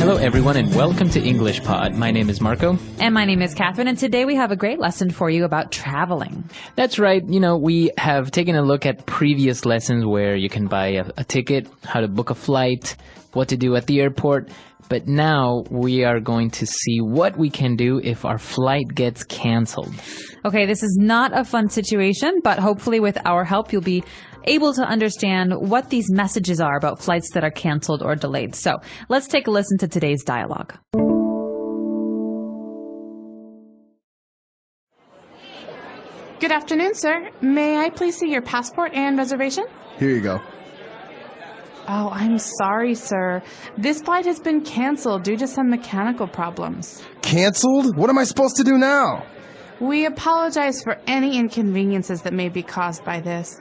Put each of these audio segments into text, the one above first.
Hello, everyone, and welcome to englishpod. My name is Marco. And my name is Catherine, and today we have a great lesson for you about traveling. That's right. You know, we have taken a look at previous lessons where you can buy a ticket, how to book a flight, what to do at the airport. But now we are going to see what we can do if our flight gets canceled. Okay, this is not a fun situation, but hopefully with our help, you'll be able to understand what these messages are about flights that are canceled or delayed. So let's take a listen to today's dialogue. Good afternoon, sir. May I please see your passport and reservation? Here you go. Oh, I'm sorry, sir. This flight has been canceled due to some mechanical problems. Canceled? What am I supposed to do now? We apologize for any inconveniences that may be caused by this.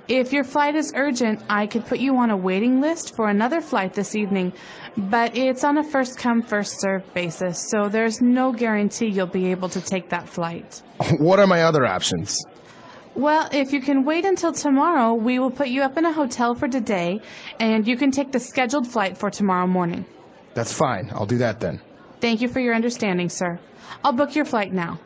If your flight is urgent, I could put you on a waiting list for another flight this evening, but it's on a first-come, first-served basis, so there's no guarantee you'll be able to take that flight. What are my other options? Well, if you can wait until tomorrow, we will put you up in a hotel for today, and you can take the scheduled flight for tomorrow morning. That's fine. I'll do that then. Thank you for your understanding, sir. I'll book your flight now.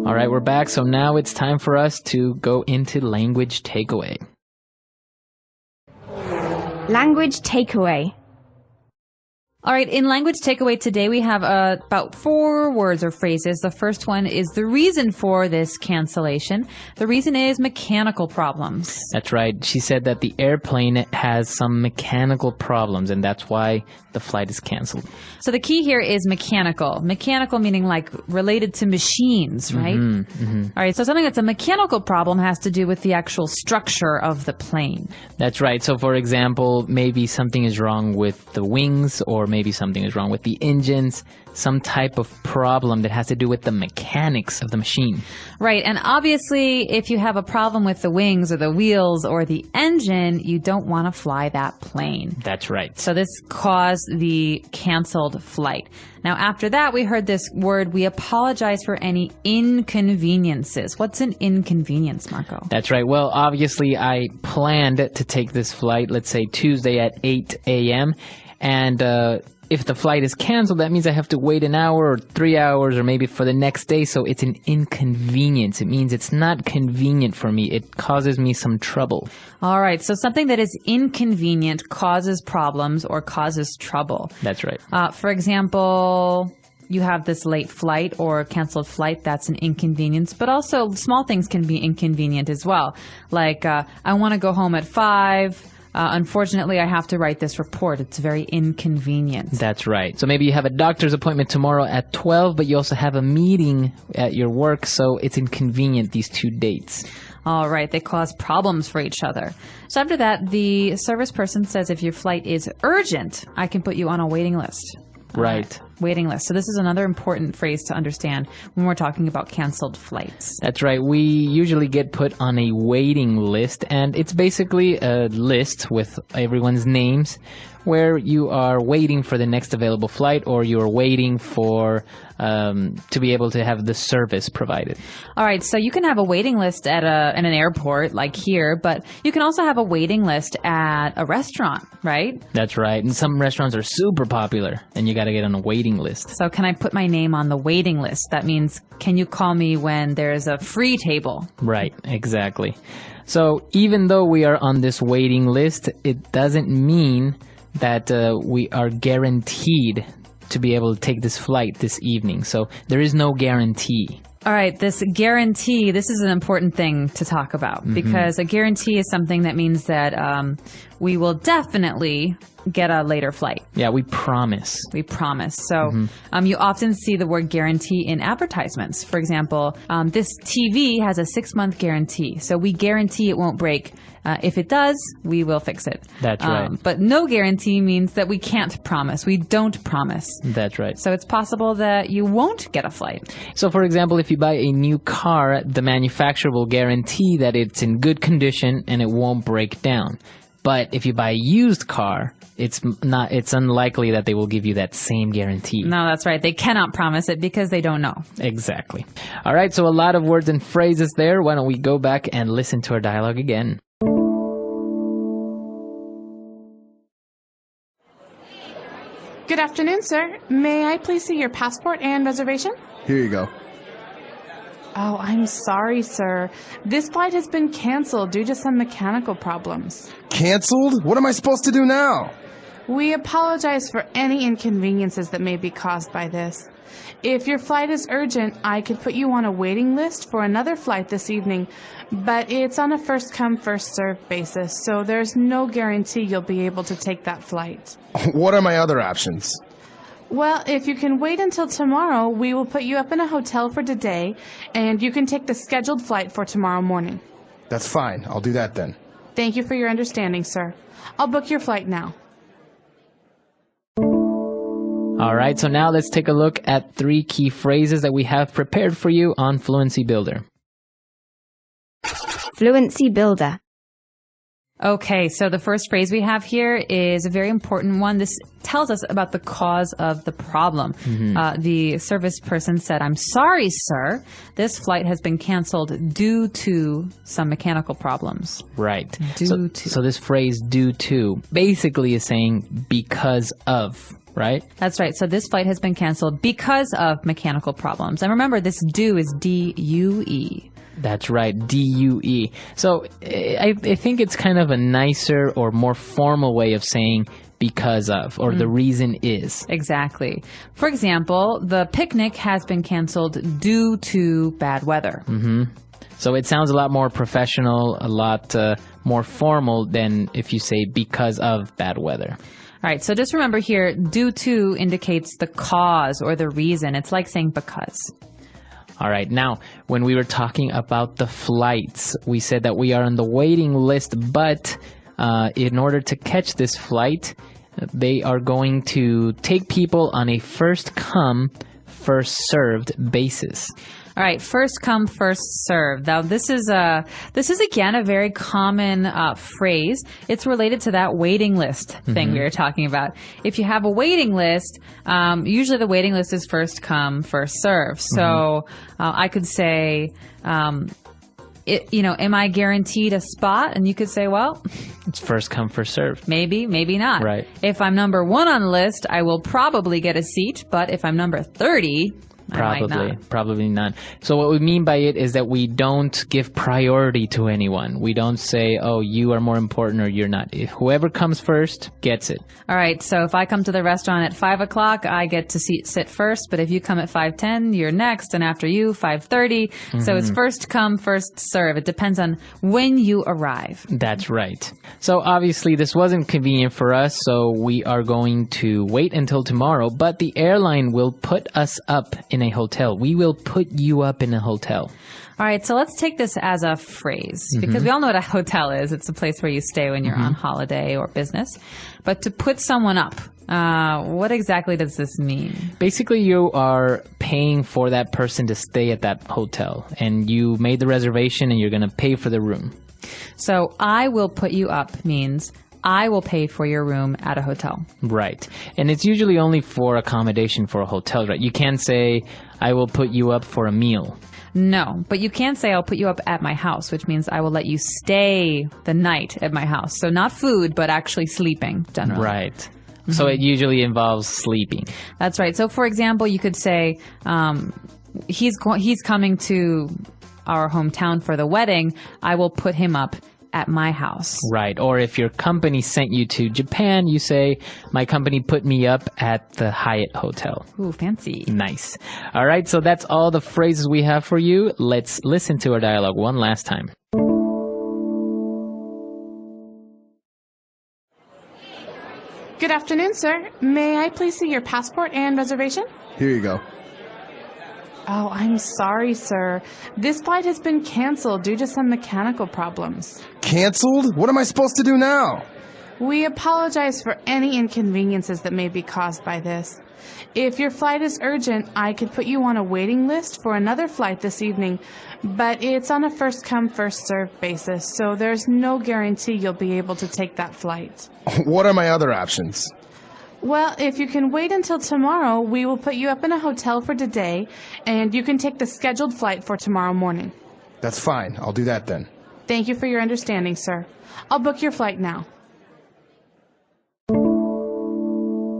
All right, we're back. So now it's time for us to go into language takeaway. Language takeaway. All right, in language takeaway today, we have about 4 words or phrases. The first one is the reason for this cancellation. The reason is mechanical problems. That's right. She said that the airplane has some mechanical problems, and that's why the flight is canceled. So the key here is mechanical. Mechanical meaning like related to machines, right? All right, so something that's a mechanical problem has to do with the actual structure of the plane. That's right. So, for example, maybe something is wrong with the wings, or maybe something is wrong with the engines, some type of problem that has to do with the mechanics of the machine. Right, and obviously if you have a problem with the wings or the wheels or the engine, you don't want to fly that plane. That's right. So this caused the canceled flight. Now after that, we heard this word, we apologize for any inconveniences. What's an inconvenience, Marco? That's right. Well, obviously I planned to take this flight, let's say Tuesday at 8 a.m., and if the flight is canceled, that means I have to wait an hour or 3 hours or maybe for the next day. So it's an inconvenience. It means it's not convenient for me. It causes me some trouble. All right. So something that is inconvenient causes problems or causes trouble. That's right. For example, you have this late flight or canceled flight. That's an inconvenience. But also small things can be inconvenient as well. Like I want to go home at 5. Unfortunately, I have to write this report. It's very inconvenient. That's right. So maybe you have a doctor's appointment tomorrow at 12, but you also have a meeting at your work, so it's inconvenient, these 2 dates. All right. They cause problems for each other. So after that, the service person says if your flight is urgent, I can put you on a waiting list. Right. Waiting list. So this is another important phrase to understand when we're talking about canceled flights. That's right. We usually get put on a waiting list, and it's basically a list with everyone's names where you are waiting for the next available flight, or you're waiting for to be able to have the service provided. All right, so you can have a waiting list at an airport like here, but you can also have a waiting list at a restaurant, right? That's right. And some restaurants are super popular, and you got to get on a waiting list. So can I put my name on the waiting list? That means, can you call me when there's a free table? Right, exactly. So even though we are on this waiting list, it doesn't mean that we are guaranteed to be able to take this flight this evening. So there is no guarantee. All right, this guarantee, this is an important thing to talk about because a guarantee is something that means that we will definitely get a later flight. Yeah, we promise. We promise. So you often see the word guarantee in advertisements. For example, this TV has a 6-month guarantee. So we guarantee it won't break. If it does, we will fix it. That's right. But no guarantee means that we can't promise. We don't promise. That's right. So it's possible that you won't get a flight. So, for example, if you buy a new car, the manufacturer will guarantee that it's in good condition and it won't break down. But if you buy a used car, it's unlikely that they will give you that same guarantee. No, that's right. They cannot promise it because they don't know. Exactly. All right, so a lot of words and phrases there. Why don't we go back and listen to our dialogue again? Good afternoon, sir. May I please see your passport and reservation? Here you go. Oh, I'm sorry, sir. This flight has been canceled due to some mechanical problems. Canceled? What am I supposed to do now? We apologize for any inconveniences that may be caused by this. If your flight is urgent, I could put you on a waiting list for another flight this evening, but it's on a first-come, first-served basis, so there's no guarantee you'll be able to take that flight. What are my other options? Well, if you can wait until tomorrow, we will put you up in a hotel for today, and you can take the scheduled flight for tomorrow morning. That's fine. I'll do that then. Thank you for your understanding, sir. I'll book your flight now. All right, so now let's take a look at 3 key phrases that we have prepared for you on Fluency Builder. Fluency Builder. Okay, so the first phrase we have here is a very important one. This tells us about the cause of the problem. The service person said, "I'm sorry, sir. This flight has been canceled due to some mechanical problems." Right. Due to. So this phrase, due to, basically is saying because of, right? That's right. So this flight has been canceled because of mechanical problems. And remember, this due is D-U-E. That's right, D-U-E. So I think it's kind of a nicer or more formal way of saying because of, or the reason is. Exactly. For example, the picnic has been canceled due to bad weather. So it sounds a lot more professional, a lot more formal than if you say because of bad weather. All right, so just remember here, due to indicates the cause or the reason. It's like saying because. All right, now, when we were talking about the flights, we said that we are on the waiting list, but in order to catch this flight, they are going to take people on a first-come, first-served basis. All right, first come, first served. Now, this is again a very common phrase. It's related to that waiting list thing we were talking about. If you have a waiting list, usually the waiting list is first come, first served. So I could say, am I guaranteed a spot? And you could say, well, it's first come, first served. Maybe, maybe not. Right. If I'm number 1 on the list, I will probably get a seat. But if I'm number 30, Probably not. So what we mean by it is that we don't give priority to anyone. We don't say, oh, you are more important or you're not. If whoever comes first gets it. All right. So if I come to the restaurant at 5 o'clock, I get to sit first. But if you come at 5:10, you're next. And after you, 5:30. So it's first come, first serve. It depends on when you arrive. That's right. So obviously this wasn't convenient for us. So we are going to wait until tomorrow. But the airline will put us up in a hotel. We will put you up in a hotel. All right, so let's take this as a phrase because we all know what a hotel is. It's a place where you stay when you're on holiday or business. But to put someone up, what exactly does this mean? Basically, you are paying for that person to stay at that hotel, and you made the reservation and you're going to pay for the room. So I will put you up means I will pay for your room at a hotel. Right. And it's usually only for accommodation for a hotel, right? You can't say, I will put you up for a meal. No, but you can say I'll put you up at my house, which means I will let you stay the night at my house. So not food, but actually sleeping, generally. Right. So it usually involves sleeping. That's right. So for example, you could say he's coming to our hometown for the wedding. I will put him up at my house. Right. Or if your company sent you to Japan, you say, my company put me up at the Hyatt Hotel. Ooh, fancy. Nice. All right. So that's all the phrases we have for you. Let's listen to our dialogue one last time. Good afternoon, sir. May I please see your passport and reservation? Here you go. Oh, I'm sorry, sir. This flight has been canceled due to some mechanical problems. Canceled? What am I supposed to do now? We apologize for any inconveniences that may be caused by this. If your flight is urgent, I could put you on a waiting list for another flight this evening, but it's on a first-come, first-served basis, so there's no guarantee you'll be able to take that flight. What are my other options? Well, if you can wait until tomorrow, we will put you up in a hotel for today, and you can take the scheduled flight for tomorrow morning. That's fine. I'll do that then. Thank you for your understanding, sir. I'll book your flight now.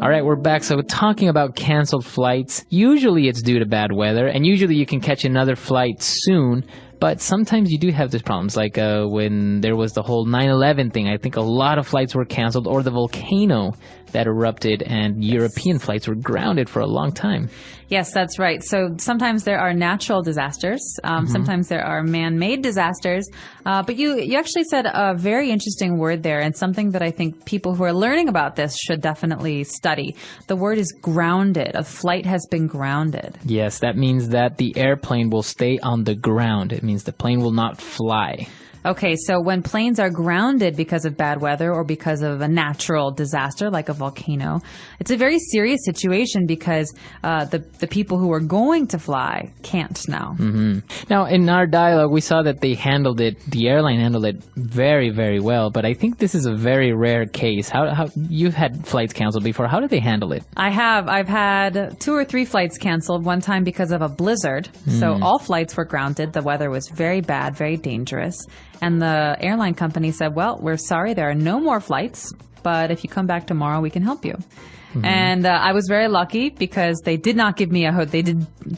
All right, we're back. So talking about canceled flights, usually it's due to bad weather, and usually you can catch another flight soon, but sometimes you do have these problems, like when there was the whole 9/11 thing. I think a lot of flights were canceled, or the volcano that erupted and European flights were grounded for a long time. Yes, that's right. So sometimes there are natural disasters. Sometimes there are man-made disasters. But you actually said a very interesting word there, and something that I think people who are learning about this should definitely study. The word is grounded. A flight has been grounded. Yes, that means that the airplane will stay on the ground. It means the plane will not fly. Okay, so when planes are grounded because of bad weather or because of a natural disaster like a volcano, it's a very serious situation because the people who are going to fly can't now. Now, in our dialogue, we saw that the airline handled it very, very well, but I think this is a very rare case. How you've had flights canceled before. How did they handle it? I have. I've had 2 or 3 flights canceled, one time because of a blizzard. So all flights were grounded. The weather was very bad, very dangerous. And the airline company said, well, we're sorry, there are no more flights, but if you come back tomorrow, we can help you. And I was very lucky because they did not give me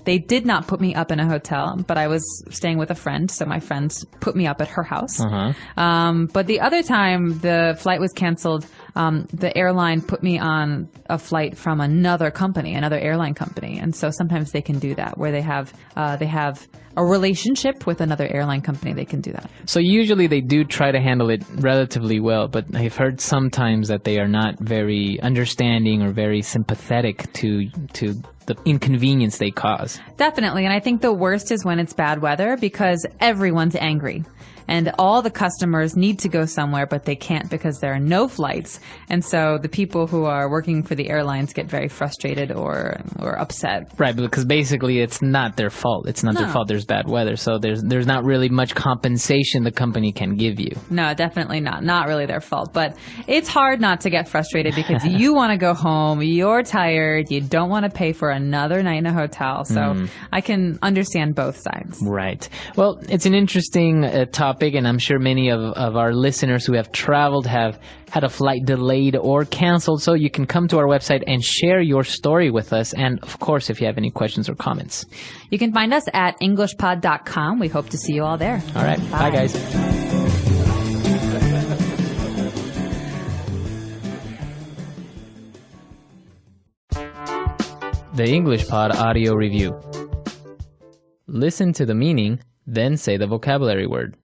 they did not put me up in a hotel, but I was staying with a friend, so my friends put me up at her house. But the other time the flight was canceled, the airline put me on a flight from another airline company, and so sometimes they can do that where they have a relationship with another airline company. They can do that. So usually they do try to handle it relatively well, but I've heard sometimes that they are not very understanding or very sympathetic to the inconvenience they cause. Definitely, and I think the worst is when it's bad weather because everyone's angry. And all the customers need to go somewhere, but they can't because there are no flights. And so the people who are working for the airlines get very frustrated or upset. Right, because basically it's not their fault. It's not their fault there's bad weather. So there's not really much compensation the company can give you. No, definitely not. Not really their fault. But it's hard not to get frustrated because you want to go home, you're tired, you don't want to pay for another night in a hotel. So I can understand both sides. Right. Well, it's an interesting topic, and I'm sure many of our listeners who have traveled have had a flight delayed or canceled, so you can come to our website and share your story with us, and of course if you have any questions or comments. You can find us at englishpod.com. We hope to see you all there. All right. Bye guys. The English Pod Audio Review. Listen to the meaning, then say the vocabulary word.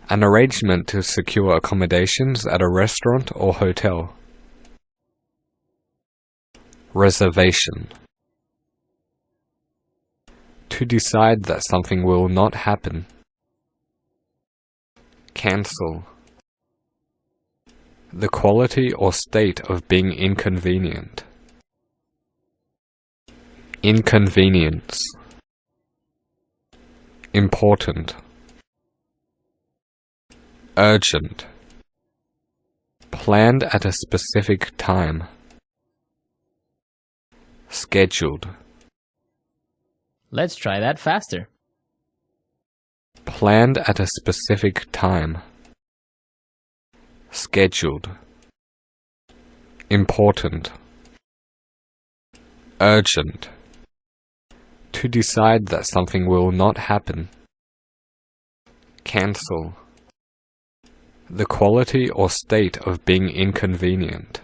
An arrangement to secure accommodations at a restaurant or hotel. Reservation. To decide that something will not happen. Cancel. The quality or state of being inconvenient. Inconvenience. Important. Urgent. Planned at a specific time. Scheduled. Let's try that faster. Planned at a specific time. Scheduled. Important. Urgent. To decide that something will not happen. Cancel. The quality or state of being inconvenient.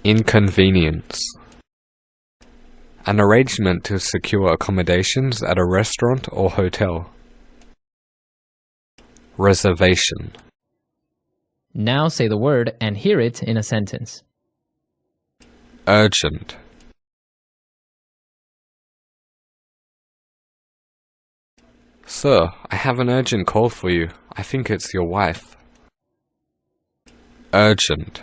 Inconvenience. An arrangement to secure accommodations at a restaurant or hotel. Reservation. Now say the word and hear it in a sentence. Urgent. Sir, I have an urgent call for you. I think it's your wife. Urgent.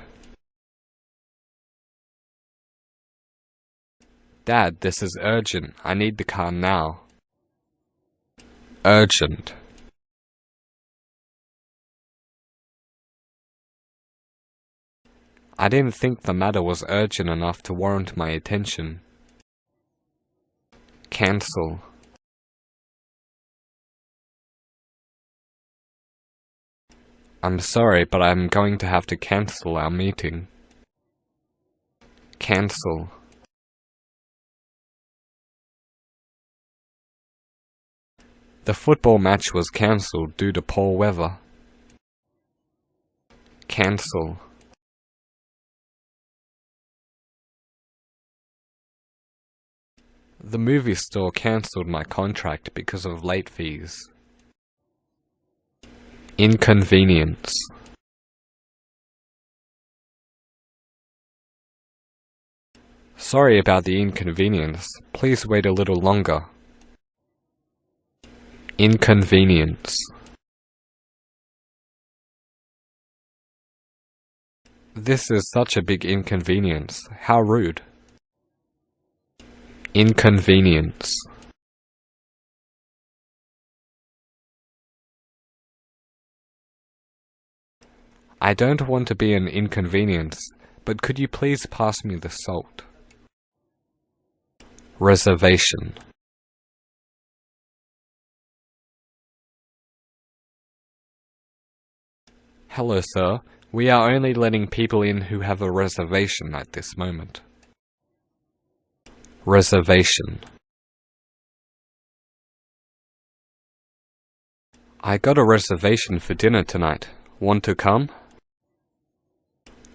Dad, this is urgent. I need the car now. Urgent. I didn't think the matter was urgent enough to warrant my attention. Cancel. I'm sorry, but I'm going to have to cancel our meeting. Cancel. The football match was cancelled due to poor weather. Cancel. The movie store cancelled my contract because of late fees. Inconvenience. Sorry about the inconvenience. Please wait a little longer. Inconvenience. This is such a big inconvenience. How rude. Inconvenience. I don't want to be an inconvenience, but could you please pass me the salt? Reservation. Hello, sir. We are only letting people in who have a reservation at this moment. Reservation. I got a reservation for dinner tonight. Want to come?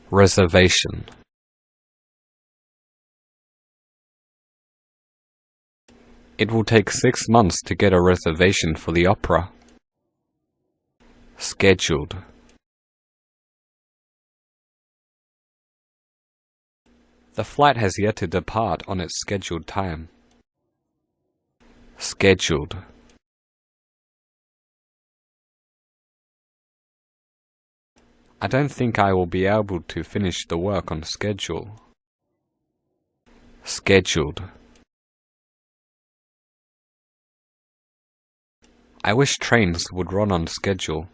Reservation. It will take 6 months to get a reservation for the opera. Scheduled. The flight has yet to depart on its scheduled time. Scheduled. I don't think I will be able to finish the work on schedule. Scheduled. I wish trains would run on schedule.